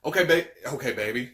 Okay, baby.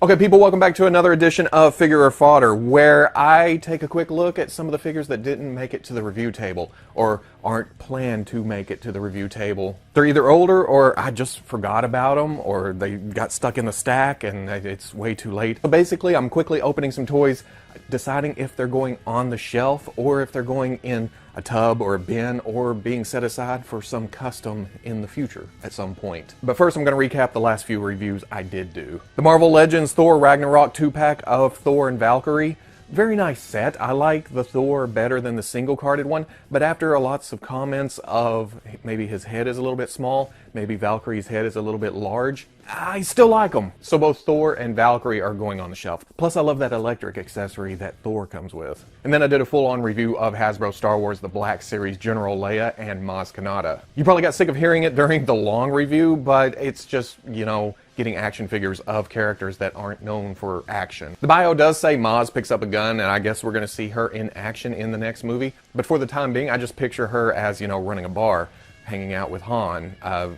Okay, people, welcome back to another edition of Figure or Fodder, where I take a quick look at some of the figures that didn't make it to the review table, or aren't planned to make it to the review table. They're either older, or I just forgot about them, or they got stuck in the stack and it's way too late. But basically, I'm quickly opening some toys, deciding if they're going on the shelf, or if they're going in a tub or a bin, or being set aside for some custom in the future at some point. But first, I'm going to recap the last few reviews I did do. The Marvel Legends Thor Ragnarok 2-pack of Thor and Valkyrie. Very nice set. I like the Thor better than the single-carded one, but after lots of comments of maybe his head is a little bit small, maybe Valkyrie's head is a little bit large, I still like them. So both Thor and Valkyrie are going on the shelf. Plus, I love that electric accessory that Thor comes with. And then I did a full-on review of Hasbro Star Wars The Black Series General Leia and Maz Kanata. You probably got sick of hearing it during the long review, but it's just, you know, getting action figures of characters that aren't known for action. The bio does say Maz picks up a gun, and I guess we're going to see her in action in the next movie. But for the time being, I just picture her as, you know, running a bar, hanging out with Han,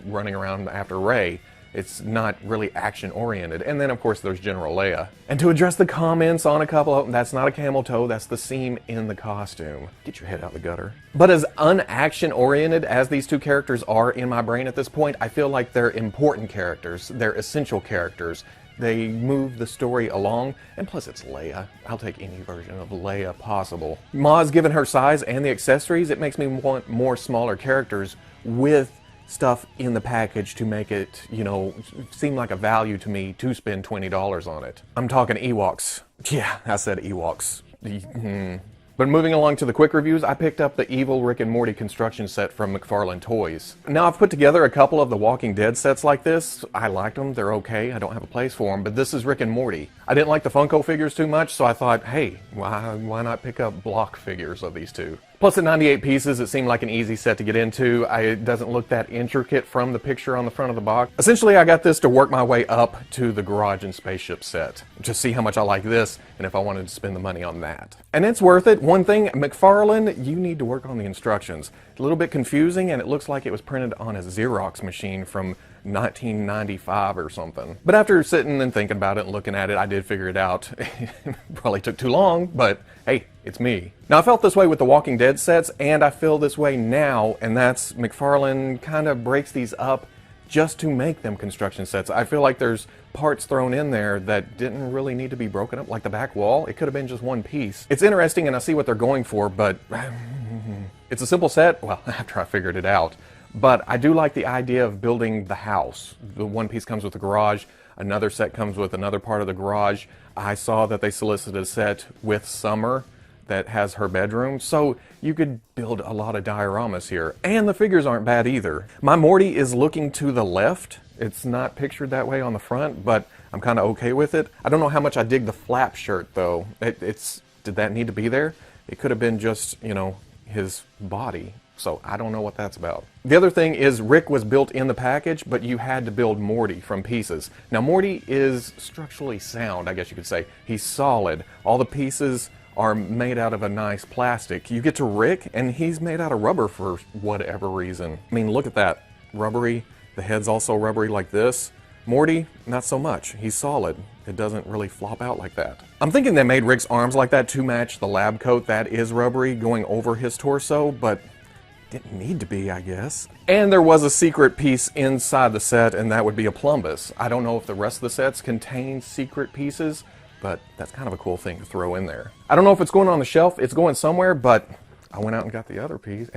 running around after Rey. It's not really action-oriented. And then, of course, there's General Leia. And to address the comments on a couple of them, that's not a camel toe, that's the seam in the costume. Get your head out the gutter. But as un-action-oriented as these two characters are in my brain at this point, I feel like they're important characters. They're essential characters. They move the story along, and plus it's Leia. I'll take any version of Leia possible. Maz, given her size and the accessories, it makes me want more smaller characters with stuff in the package to make it, you know, seem like a value to me to spend $20 on it. I'm talking Ewoks. Yeah, I said Ewoks. But moving along to the quick reviews, I picked up the evil Rick and Morty construction set from McFarlane Toys. Now, I've put together a couple of the Walking Dead sets like this. I liked them, they're okay, I don't have a place for them, but this is Rick and Morty. I didn't like the Funko figures too much, so I thought, hey, why not pick up block figures of these two? Plus, at 98 pieces, it seemed like an easy set to get into. It doesn't look that intricate from the picture on the front of the box. Essentially, I got this to work my way up to the Garage and Spaceship set. Just see how much I like this, and if I wanted to spend the money on that. And it's worth it. One thing, McFarlane, you need to work on the instructions. A little bit confusing, and it looks like it was printed on a Xerox machine from 1995 or something. But after sitting and thinking about it and looking at it, I did figure it out. Probably took too long, but hey, it's me. Now, I felt this way with the Walking Dead sets, and I feel this way now, and that's McFarlane kind of breaks these up just to make them construction sets. I feel like there's parts thrown in there that didn't really need to be broken up, like the back wall. It could have been just one piece. It's interesting, and I see what they're going for, but it's a simple set, well, after I figured it out. But I do like the idea of building the house. The one piece comes with the garage, another set comes with another part of the garage. I saw that they solicited a set with Summer that has her bedroom, so you could build a lot of dioramas here. And the figures aren't bad either. My Morty is looking to the left. It's not pictured that way on the front, but I'm kind of okay with it. I don't know how much I dig the flap shirt, though. Did that need to be there? It could have been just, you know, his body. So I don't know what that's about. The other thing is Rick was built in the package, but you had to build Morty from pieces. Now, Morty is structurally sound, I guess you could say. He's solid. All the pieces are made out of a nice plastic. You get to Rick, and he's made out of rubber for whatever reason. I mean, look at that. Rubbery. The head's also rubbery like this. Morty, not so much. He's solid. It doesn't really flop out like that. I'm thinking they made Rick's arms like that to match the lab coat that is rubbery going over his torso, but didn't need to be, I guess. And there was a secret piece inside the set, and that would be a plumbus. I don't know if the rest of the sets contain secret pieces, but that's kind of a cool thing to throw in there. I don't know if it's going on the shelf. It's going somewhere, but I went out and got the other piece.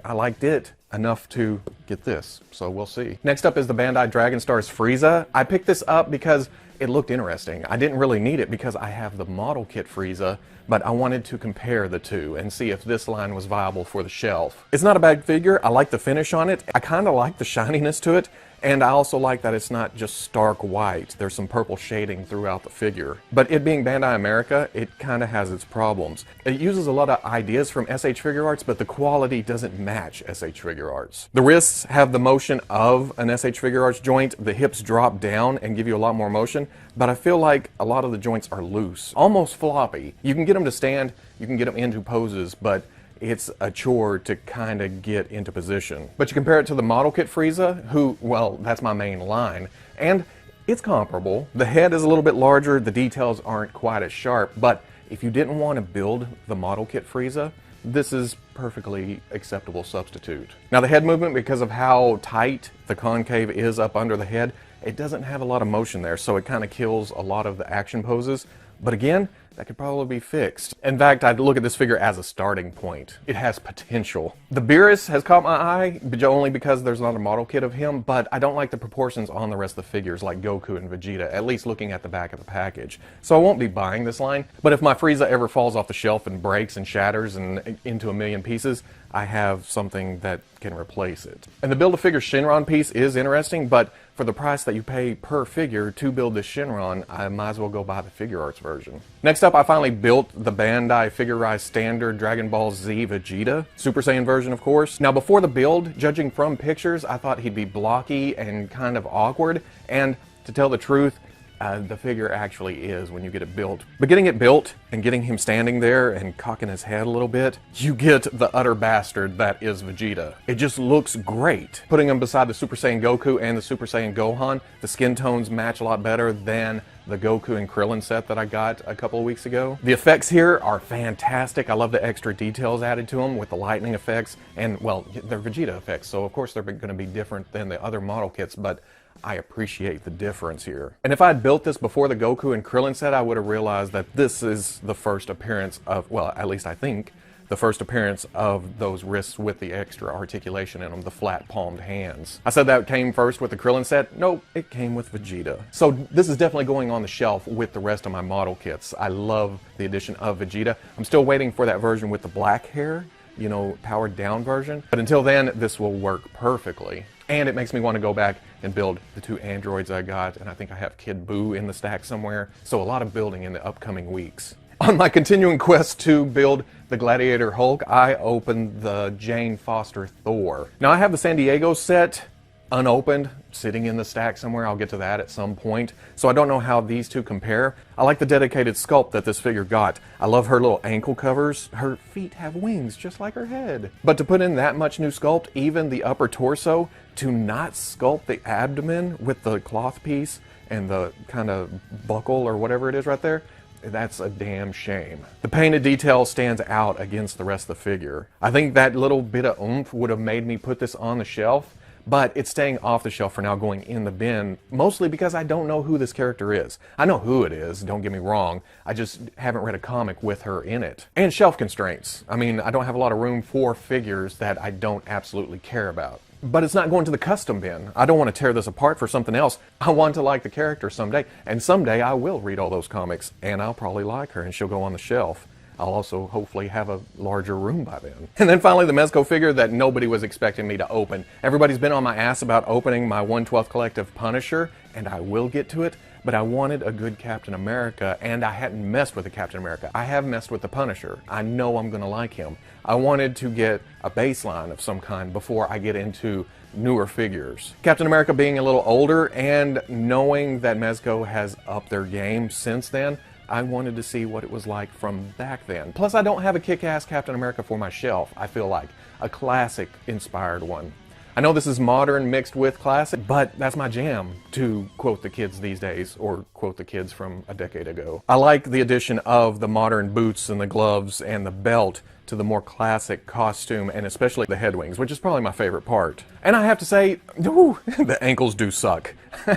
I liked it enough to get this, so we'll see. Next up is the Bandai Dragon Star Frieza. I picked this up because it looked interesting. I didn't really need it because I have the model kit Frieza, but I wanted to compare the two and see if this line was viable for the shelf. It's not a bad figure. I like the finish on it. I kind of like the shininess to it, And I also like that it's not just stark white. There's some purple shading throughout the figure. But it being Bandai America, it kind of has its problems. It uses a lot of ideas from SH Figure Arts, but the quality doesn't match SH Figure Arts. The wrists have the motion of an SH Figure Arts joint. The hips drop down and give you a lot more motion, but I feel like a lot of the joints are loose, almost floppy. You can get them to stand, you can get them into poses, but it's a chore to kind of get into position. But you compare it to the model kit Frieza, who, well, that's my main line, and it's comparable. The head is a little bit larger, the details aren't quite as sharp, but if you didn't want to build the model kit Frieza, this is perfectly acceptable substitute. Now the head movement, because of how tight the concave is up under the head, it doesn't have a lot of motion there, so it kind of kills a lot of the action poses. But again, that could probably be fixed. In fact, I'd look at this figure as a starting point. It has potential. The Beerus has caught my eye, but only because there's not a model kit of him, but I don't like the proportions on the rest of the figures like Goku and Vegeta, at least looking at the back of the package. So I won't be buying this line, but if my Frieza ever falls off the shelf and breaks and shatters and into a million pieces, I have something that can replace it. And the Build-A-Figure Shinron piece is interesting, but for the price that you pay per figure to build this Shinron, I might as well go buy the Figure Arts version. Next up, I finally built the Bandai Figurized Standard Dragon Ball Z Vegeta, Super Saiyan version of course. Now before the build, judging from pictures, I thought he'd be blocky and kind of awkward, and to tell the truth, the figure actually is when you get it built. But getting it built and getting him standing there and cocking his head a little bit, you get the utter bastard that is Vegeta. It just looks great. Putting him beside the Super Saiyan Goku and the Super Saiyan Gohan, the skin tones match a lot better than the Goku and Krillin set that I got a couple of weeks ago. The effects here are fantastic. I love the extra details added to them with the lightning effects, and well, they're Vegeta effects, so of course they're going to be different than the other model kits, but I appreciate the difference here. And if I had built this before the Goku and Krillin set, I would have realized that this is the first appearance of, well, at least I think, the first appearance of those wrists with the extra articulation in them, the flat palmed hands. I said that came first with the Krillin set. Nope, it came with Vegeta. So this is definitely going on the shelf with the rest of my model kits. I love the addition of Vegeta. I'm still waiting for that version with the black hair, you know, powered down version. But until then, this will work perfectly. And it makes me want to go back and build the two androids I got, and I think I have Kid Buu in the stack somewhere, so a lot of building in the upcoming weeks. On my continuing quest to build the Gladiator Hulk, I opened the Jane Foster Thor. Now I have the San Diego set unopened, sitting in the stack somewhere. I'll get to that at some point. So I don't know how these two compare. I like the dedicated sculpt that this figure got. I love her little ankle covers. Her feet have wings just like her head. But to put in that much new sculpt, even the upper torso, to not sculpt the abdomen with the cloth piece and the kind of buckle or whatever it is right there, that's a damn shame. The painted detail stands out against the rest of the figure. I think that little bit of oomph would have made me put this on the shelf, but it's staying off the shelf for now, going in the bin, mostly because I don't know who this character is. I know who it is, don't get me wrong, I just haven't read a comic with her in it. And shelf constraints. I mean, I don't have a lot of room for figures that I don't absolutely care about. But it's not going to the custom bin. I don't want to tear this apart for something else. I want to like the character someday, and someday I will read all those comics, and I'll probably like her, and she'll go on the shelf. I'll also hopefully have a larger room by then. And then finally the Mezco figure that nobody was expecting me to open. Everybody's been on my ass about opening my 1/12 Collective Punisher, and I will get to it, but I wanted a good Captain America, and I hadn't messed with the Captain America. I have messed with the Punisher. I know I'm gonna like him. I wanted to get a baseline of some kind before I get into newer figures. Captain America being a little older, and knowing that Mezco has upped their game since then, I wanted to see what it was like from back then. Plus, I don't have a kick-ass Captain America for my shelf, I feel like. A classic-inspired one. I know this is modern mixed with classic, but that's my jam, to quote the kids these days, or quote the kids from a decade ago. I like the addition of the modern boots and the gloves and the belt to the more classic costume, and especially the head wings, which is probably my favorite part. And I have to say, whew, the ankles do suck.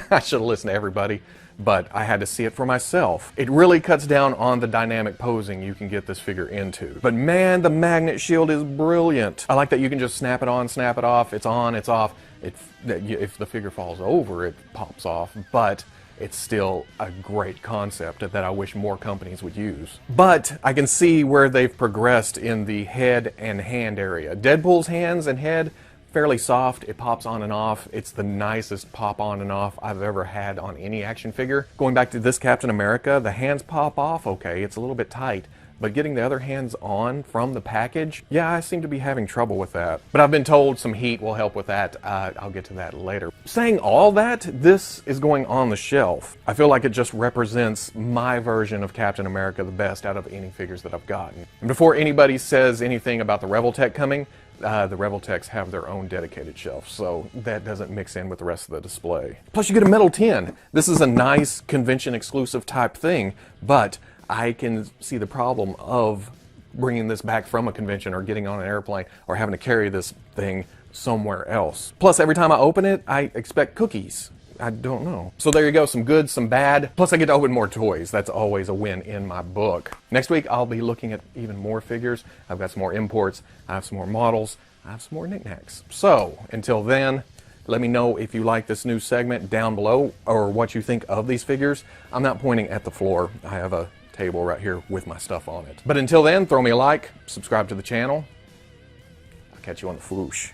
I should have listened to everybody, but I had to see it for myself. It really cuts down on the dynamic posing you can get this figure into. But man, the magnet shield is brilliant. I like that you can just snap it on, snap it off, it's on, it's off. If the figure falls over, it pops off, but it's still a great concept that I wish more companies would use. But I can see where they've progressed in the head and hand area. Deadpool's hands and head, fairly soft. It pops on and off. It's the nicest pop on and off I've ever had on any action figure. Going back to this Captain America, the hands pop off okay. It's a little bit tight. But getting the other hands on from the package, yeah, I seem to be having trouble with that. But I've been told some heat will help with that. I'll get to that later. Saying all that, this is going on the shelf. I feel like it just represents my version of Captain America the best out of any figures that I've gotten. And before anybody says anything about the Revoltech coming, the Revoltechs have their own dedicated shelf, so that doesn't mix in with the rest of the display. Plus you get a metal tin. This is a nice convention exclusive type thing, but I can see the problem of bringing this back from a convention or getting on an airplane or having to carry this thing somewhere else. Plus every time I open it, I expect cookies. I don't know. So there you go, some good, some bad. Plus I get to open more toys. That's always a win in my book. Next week I'll be looking at even more figures. I've got some more imports. I have some more models. I have some more knickknacks. So until then, let me know if you like this new segment down below or what you think of these figures. I'm not pointing at the floor. I have a table right here with my stuff on it. But until then, throw me a like, subscribe to the channel. I'll catch you on the floosh.